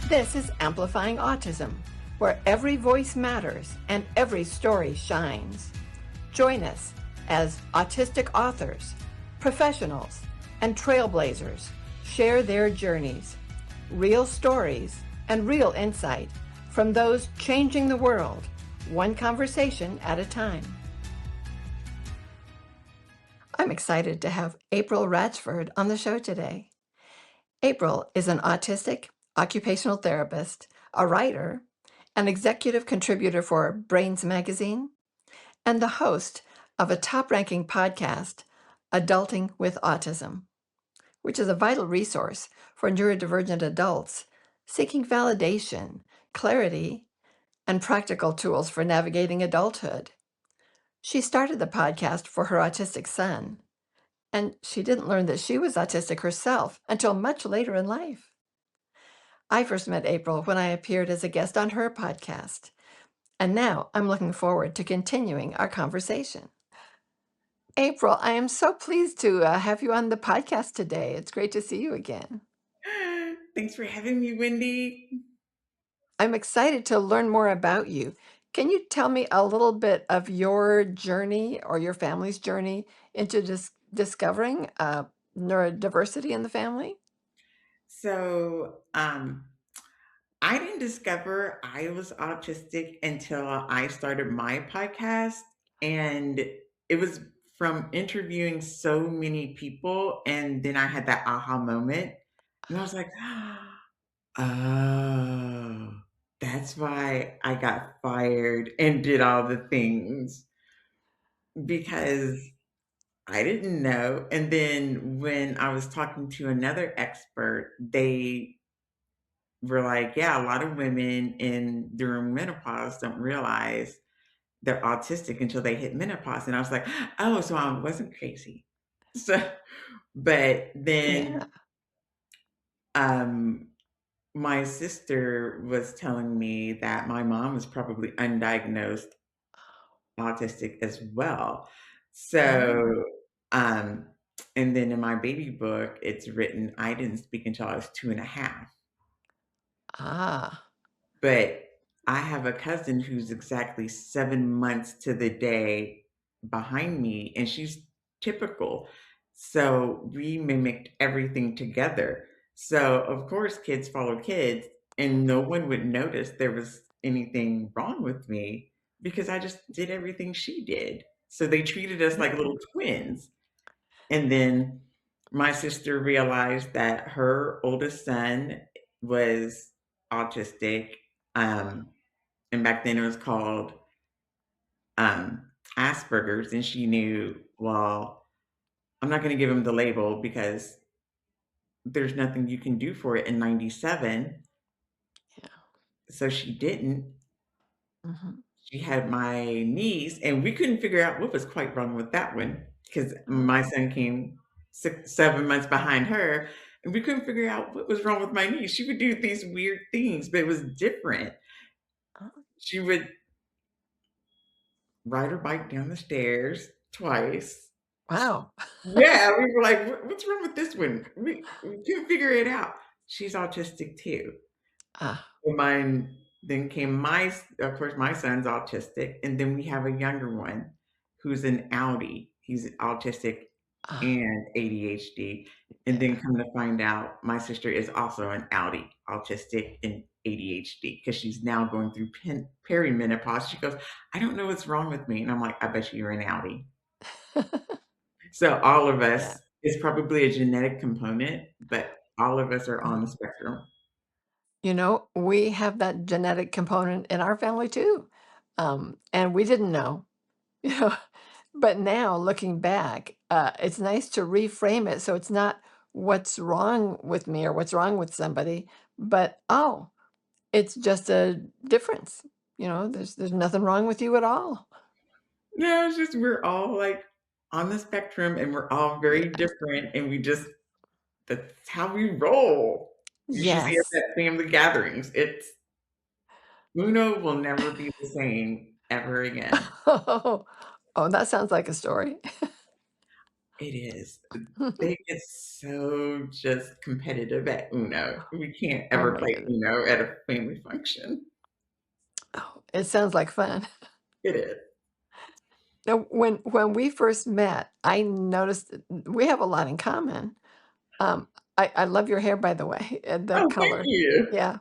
This is Amplifying Autism, where every voice matters and every story shines. Join us as autistic authors, professionals, and trailblazers share their journeys, real stories, and real insight from those changing the world, one conversation at a time. I'm excited to have April Ratchford on the show today. April is an autistic occupational therapist, a writer, an executive contributor for Brains Magazine, and the host of a top-ranking podcast, Adulting with Autism, which is a vital resource for neurodivergent adults seeking validation, clarity, and practical tools for navigating adulthood. She started the podcast for her autistic son, and she didn't learn that she was autistic herself until much later in life. I first met April when I appeared as a guest on her podcast, and now I'm looking forward to continuing our conversation. April, I am so pleased to have you on the podcast today. It's great to see you again. Thanks for having me, Wendy. I'm excited to learn more about you. Can you tell me a little bit of your journey or your family's journey into discovering neurodiversity in the family? So, I didn't discover I was autistic until I started my podcast. And it was from interviewing so many people. And then I had that aha moment. And I was like, oh, that's why I got fired and did all the things because I didn't know. And then when I was talking to another expert, they were like, yeah, a lot of women in during menopause don't realize they're autistic until they hit menopause. And I was like, oh, so I wasn't crazy. So, but Yeah. then um, my sister was telling me that my mom was probably undiagnosed autistic as well. Oh. So, um, and then in my baby book, it's written, I didn't speak until I was 2.5. Ah. But I have a cousin who's exactly 7 months to the day behind me, and she's typical. So we mimicked everything together. So, of course, kids follow kids, and no one would notice there was anything wrong with me because I just did everything she did. So they treated us like Yeah. little twins. And then my sister realized that her oldest son was autistic. And back then it was called Asperger's. And she knew, well, I'm not going to give him the label because there's nothing you can do for it in 97. Yeah. So she didn't. Hmm. She had my niece, and we couldn't figure out what was quite wrong with that one because Oh. my son came 7 months behind her, and we couldn't figure out what was wrong with my niece. She would do these weird things, but it was different. Oh. She would ride her bike down the stairs twice. Wow. Yeah, we were like, What's wrong with this one? We couldn't figure it out." She's autistic too. Ah. So mine then came of course, my son's autistic, and then we have a younger one who's an Audi. He's autistic Ah. and ADHD. And then Yeah. come to find out, my sister is also an Audi, autistic and ADHD, because she's now going through perimenopause. She goes, I don't know what's wrong with me. And I'm like, I bet you you're an Audi. So all of Yeah. us is probably a genetic component, but all of us are on the Mhm. spectrum. You know, we have that genetic component in our family too. And we didn't know, you know, but now looking back, it's nice to reframe it so it's not what's wrong with me or what's wrong with somebody, but oh, it's just a difference. You know, there's nothing wrong with you at all. No, it's just we're all like on the spectrum and we're all very Yeah. different and that's how we roll. You should see us Yes. at family gatherings. It's Uno will never be the same ever again. Oh, that sounds like a story. It is. They get so I'm just competitive at Uno. We can't Oh ever my play goodness. Uno at a family function. Oh, it sounds like fun. It is. Now, when we first met, I noticed we have a lot in common. Um, I love your hair, by the way, and the Oh, thank color. you. Yeah.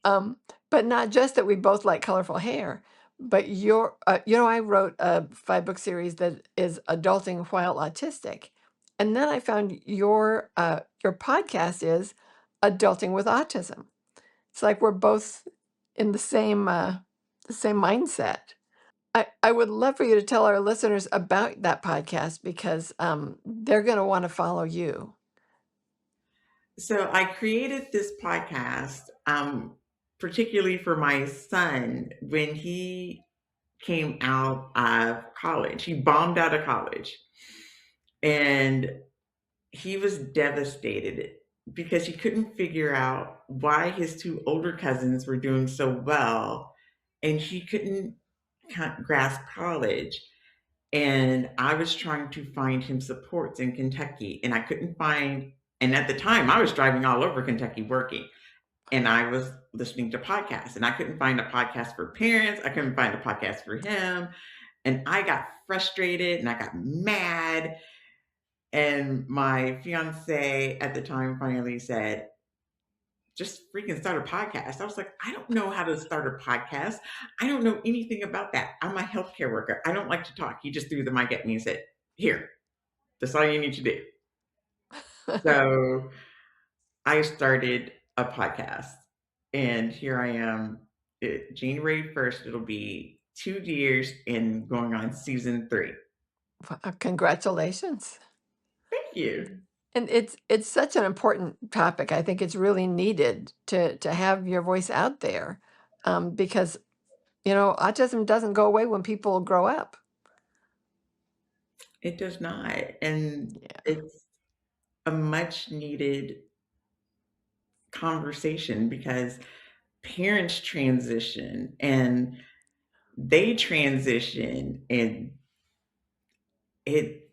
But not just that we both like colorful hair, but I wrote a 5-book series that is adulting while autistic, and then I found your podcast is adulting with autism. It's like we're both in the same mindset. I would love for you to tell our listeners about that podcast because they're going to want to follow you. So I created this podcast, particularly for my son when he came out of college. He bombed out of college and he was devastated because he couldn't figure out why his two older cousins were doing so well and he couldn't grasp college. And I was trying to find him supports in Kentucky and I couldn't find, and at the time I was driving all over Kentucky working and I was listening to podcasts and I couldn't find a podcast for parents. I couldn't find a podcast for him. And I got frustrated and I got mad. And my fiance at the time finally said, just freaking start a podcast. I was like, I don't know how to start a podcast. I don't know anything about that. I'm a healthcare worker. I don't like to talk. He just threw the mic at me and said, here, that's all you need to do. So I started a podcast and here I am. January 1st, it'll be 2 years and going on season 3. Congratulations. Thank you. And it's such an important topic. I think it's really needed to have your voice out there, because, autism doesn't go away when people grow up. It does not. And Yeah. it's a much needed conversation because parents transition and they transition and it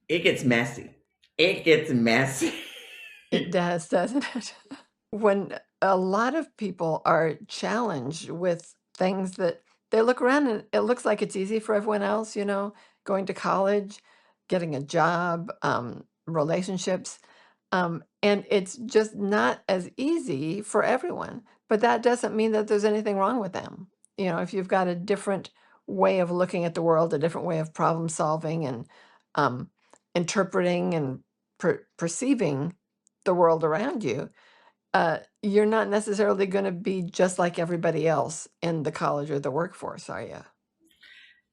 it gets messy. It gets messy. It does, doesn't it? When a lot of people are challenged with things that they look around and it looks like it's easy for everyone else, going to college, getting a job, relationships. And it's just not as easy for everyone. But that doesn't mean that there's anything wrong with them. If you've got a different way of looking at the world, a different way of problem solving and um, interpreting and perceiving the world around you, you're not necessarily going to be just like everybody else in the college or the workforce, are you?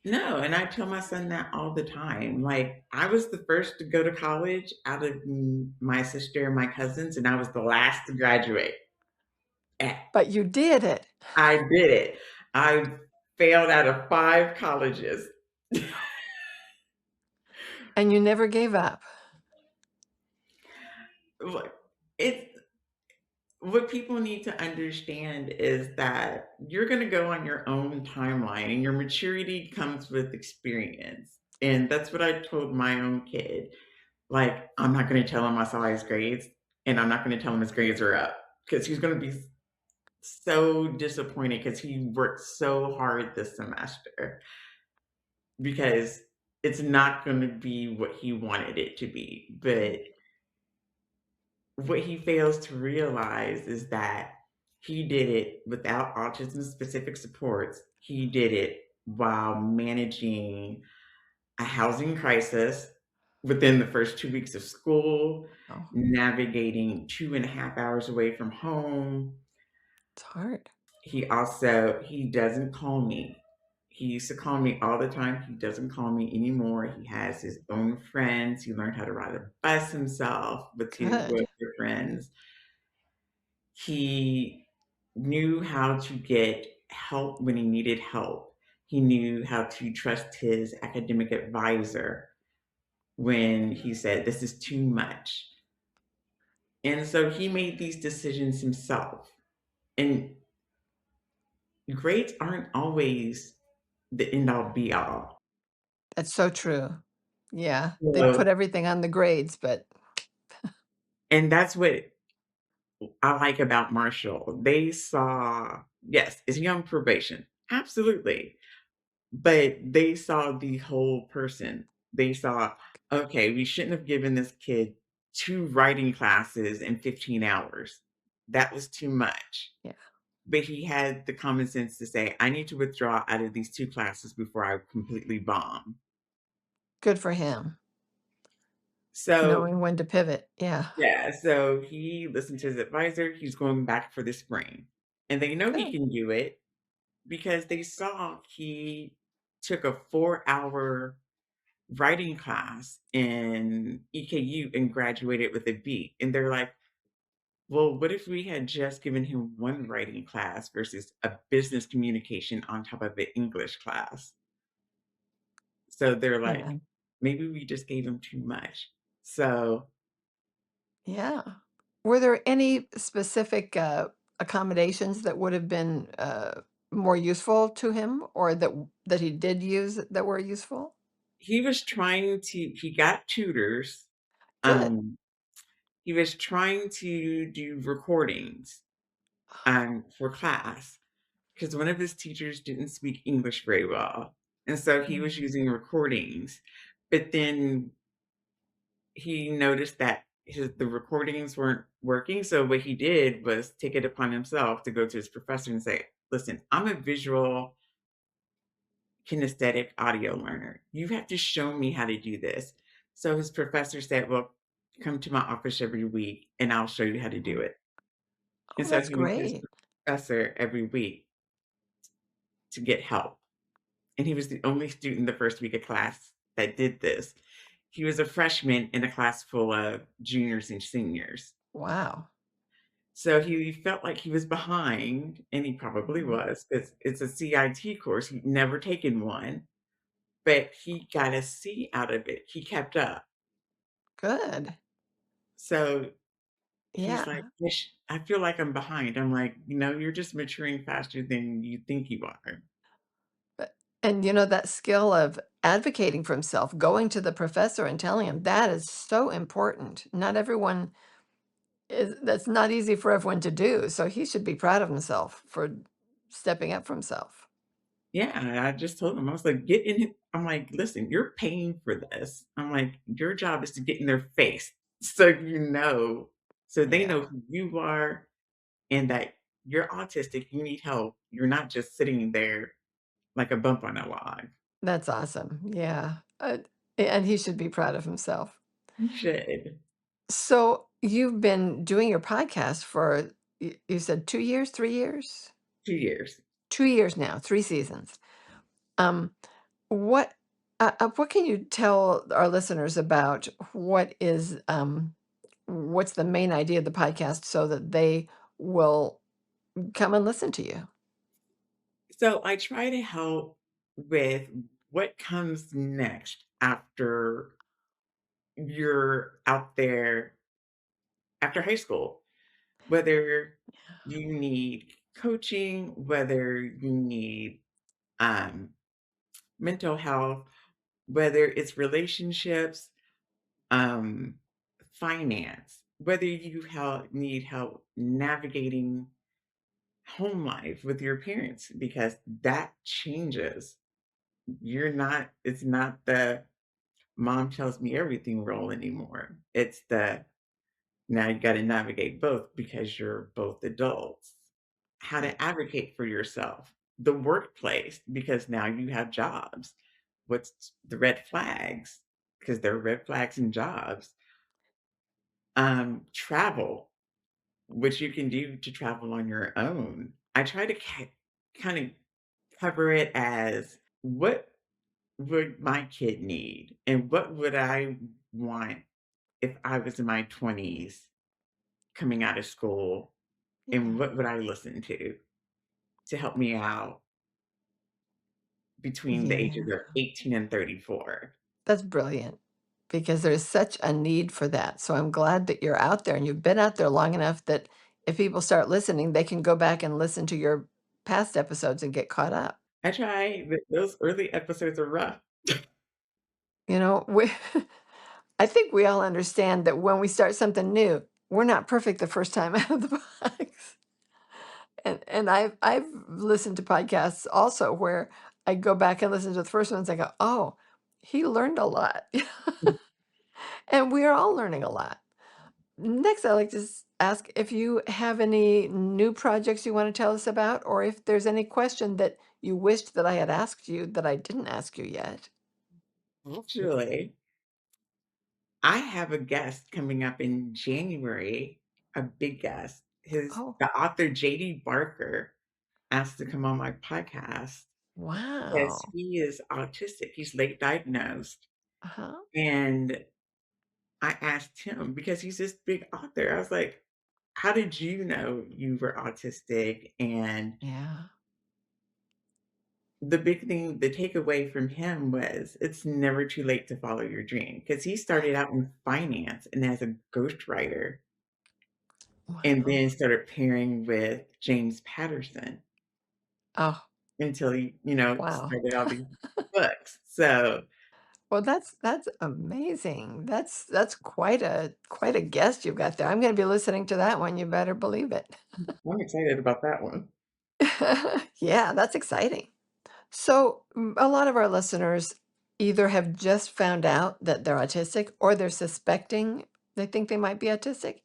No, and I tell my son that all the time. Like, I was the first to go to college out of my sister and my cousins, and I was the last to graduate. Eh, But you did it, I did it. I failed out of 5 colleges. and you never gave up. Like, it's what people need to understand is that you're going to go on your own timeline and your maturity comes with experience. And that's what I told my own kid. Like, I'm not going to tell him I saw his grades and I'm not going to tell him his grades are up because he's going to be so disappointed because he worked so hard this semester because it's not going to be what he wanted it to be. But what he fails to realize is that he did it without autism specific supports. He did it while managing a housing crisis within the first 2 weeks of school, Oh, navigating 2.5 hours away from home. it's hard. He doesn't call me. He used to call me all the time. He doesn't call me anymore. He has his own friends. He learned how to ride a bus himself Good. with his friends. He knew how to get help when he needed help. He knew how to trust his academic advisor when he said, this is too much. And so he made these decisions himself. And grades aren't always the end all be all. That's so true. Yeah, they put So, everything on the grades, but And that's what I like about Marshall. They saw, yes, is he on probation? Absolutely. But they saw the whole person. They saw, okay, we shouldn't have given this kid 2 writing classes in 15 hours. That was too much. Yeah. But he had the common sense to say, I need to withdraw out of these 2 classes before I completely bomb. Good for him. So, Knowing when to pivot. Yeah. yeah, so he listened to his advisor. He's going back for the spring. And they know he Good. can do it because they saw he took a 4-hour writing class in EKU and graduated with a B. And they're like, well, what if we had just given him one writing class versus a business communication on top of an English class? So they're Yeah. like, maybe we just gave him too much. So Yeah. Were there any specific, accommodations that would have been, more useful to him or that he did use that were useful? he was trying to, he got tutors. Good. Um, he was trying to do recordings for class because one of his teachers didn't speak English very well. And so he was Mm. using recordings. But then he noticed that the recordings weren't working. So what he did was take it upon himself to go to his professor and say, listen, I'm a visual kinesthetic audio learner. You have to show me how to do this. So his professor said, well, come to my office every week and I'll show you how to do it. Oh, And so that's he went to his great. professor every week to get help. And he was the only student the first week of class that did this. He was a freshman in a class full of juniors and seniors. Wow. So he felt like he was behind, and he probably Mhm. was, because it's a CIT course. He'd never taken one, but he got a C out of it. He kept up. Good. So he's like, Yeah. "Ish, I feel like I'm behind." I'm like, you're just maturing faster than you think you are. But and, that skill of advocating for himself, going to the professor and telling him, that is so important. Not everyone is that's not easy for everyone to do, so he should be proud of himself for stepping up for himself. Yeah, and I just told him, I was like, "Get in it." I'm like, "Listen, you're paying for this." I'm like, "Your job is to get in their face so so they Yeah, know who you are and that you're autistic, you need help. You're not just sitting there like a bump on a log." that's awesome. Yeah, and he should be proud of himself. You should. So, you've been doing your podcast for you said 2 years, 3 years? 2 years. 2 years now, 3 seasons. Um, what what can you tell our listeners about what's the main idea of the podcast so that they will come and listen to you? So I try to help with what comes next after you're out there after high school, whether you need coaching, whether you need um, mental health, whether it's relationships, um, finance, whether need help navigating home life with your parents, because that changes. It's not the mom tells me everything role anymore. It's the now you got to navigate both because you're both adults. How Yeah, to advocate for yourself, the workplace, because now you have jobs. What's the red flags? Because there are red flags in jobs. Travel, which you can do to travel on your own. I try to kind of cover it as what would my kid need and what would I want if I was in my 20s coming out of school, and yeah, what would I listen to help me out between the ages yeah. of 18 and 34. That's brilliant because there's such a need for that. So I'm glad that you're out there and you've been out there long enough that if people start listening, they can go back and listen to your past episodes and get caught up. I try, but those early episodes are rough. We I think we all understand that when we start something new, we're not perfect the first time out of the box. And I've listened to podcasts also where I go back and listen to the first ones, I go, "Oh, he learned a lot." And we are all learning a lot. Next, I'd like to ask if you have any new projects you want to tell us about, or if there's any question that you wished that I had asked you that I didn't ask you yet. Actually, I have a guest coming up in January, a big guest. Oh, The author JD Barker asked to come on my podcast because wow. he is autistic. He's late diagnosed. Uh-huh. And I asked him because he's this big author. I was like, how did you know you were autistic? And Yeah. the big thing, the takeaway from him was it's never too late to follow your dream because he started out in finance and as a ghostwriter and Wow. then started pairing with James Patterson Oh, until he, wow. started all these books. So Well, that's amazing. That's quite a guest you've got there. I'm gonna be listening to that one, you better believe it. I'm excited about that one. Yeah, that's exciting. So, a lot of our listeners either have just found out that they're autistic or they're suspecting they think they might be autistic.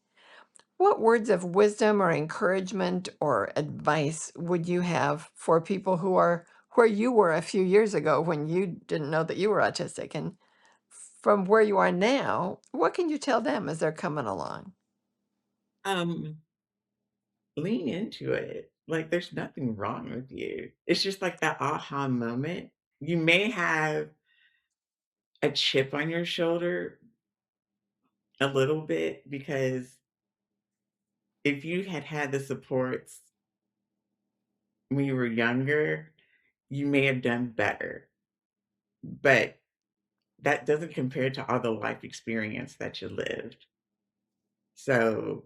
What words of wisdom or encouragement or advice would you have for people who are where you were a few years ago when you didn't know that you were autistic? And from where you are now, what can you tell them as they're coming along? Um, Lean into it. Like, there's nothing wrong with you. It's just like that aha moment. You may have a chip on your shoulder a little bit because if you had had the supports when you were younger, you may have done better. But that doesn't compare to all the life experience that you lived. So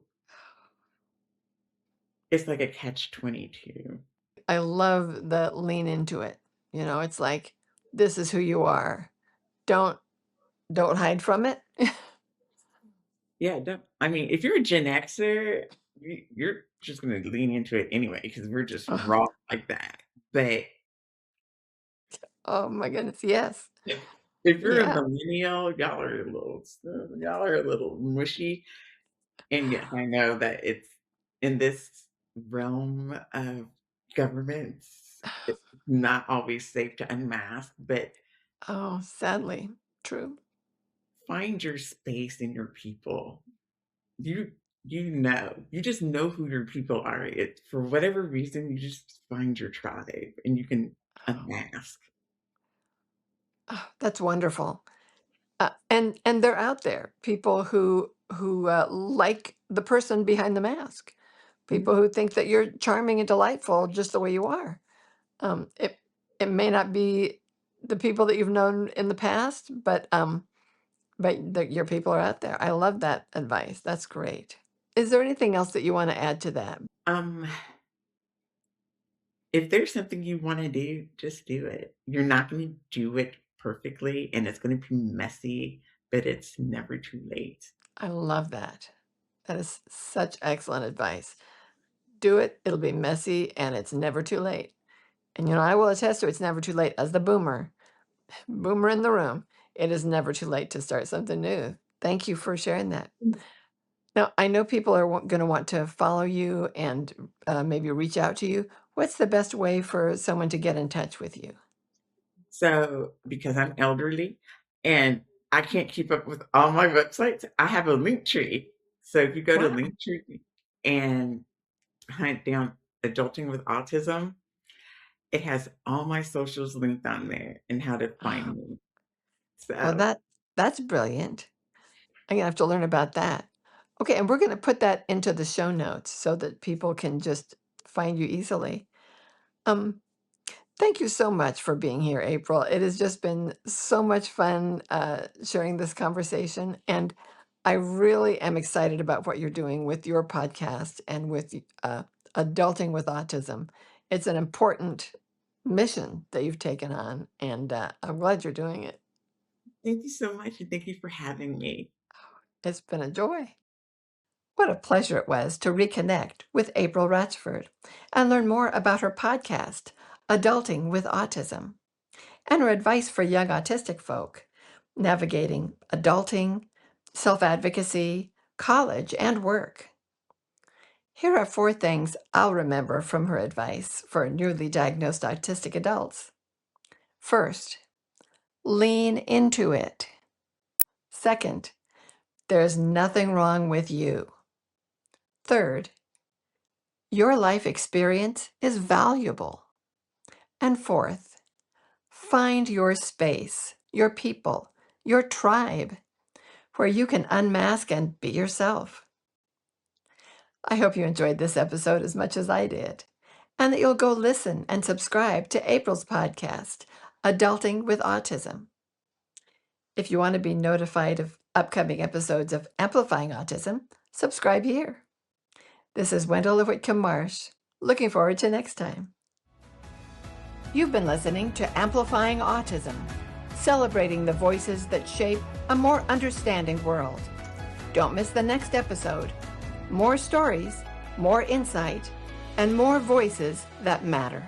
it's like a catch 22. I love the lean into it. It's like this is who you are. Don't don't hide from it. Yeah, I mean, if you're a Gen Xer, you're just going to lean into it anyway because we're just Oh, raw like that. But oh my goodness, yes. if you're a Yeah. millennial, y'all are a little mushy. And yes, I know that it's in this realm of governments, it's not always safe to unmask, but Oh, sadly, true. find your space in your people. You you just know who your people are. It for whatever reason, you just find your tribe and you can unmask. Oh, that's wonderful. And they're out there, people who like the person behind the mask, people Mhm. who think that you're charming and delightful just the way you are. It may not be the people that you've known in the past, but your people are out there. I love that advice. That's great. Is there anything else that you want to add to that? Um, if there's something you want to do, just do it. You're not going to do it perfectly and it's going to be messy, but it's never too late. I love that. That is such excellent advice. Do it. It'll be messy, and it's never too late. And I will attest to it's never too late. As the boomer in the room, it is never too late to start something new. Thank you for sharing that. Now, I know people are going to want to follow you and maybe reach out to you. What's the best way for someone to get in touch with you? So, because I'm elderly and I can't keep up with all my websites, I have a link tree. So if you go to Wow. Linktree and hunt down Adulting with Autism, it has all my socials linked on there and how to Oh, find me. well, So, that's brilliant. I'm gonna have to learn about that. Okay, and we're gonna put that into the show notes so that people can just find you easily. Um, Thank you so much for being here, April. It has just been so much fun sharing this conversation, and I really am excited about what you're doing with your podcast and with adulting with autism. It's an important mission that you've taken on, and I'm glad you're doing it. thank you so much and thank you for having me. It's been a joy. What a pleasure it was to reconnect with April Ratchford and learn more about her podcast, Adulting with Autism, and her advice for young autistic folk navigating adulting, self-advocacy, college, and work. Here are 4 things I'll remember from her advice for newly diagnosed autistic adults. First, lean into it. Second, there's nothing wrong with you. Third, your life experience is valuable. And fourth, find your space, your people, your tribe, where you can unmask and be yourself. I hope you enjoyed this episode as much as I did, and that you'll go listen and subscribe to April's podcast, Adulting with Autism. If you want to be notified of upcoming episodes of Amplifying Autism, subscribe here. This is Wendy Whitcomb Marsh. Looking forward to next time. You've been listening to Amplifying Autism, celebrating the voices that shape a more understanding world. Don't miss the next episode. More stories, more insight, and more voices that matter.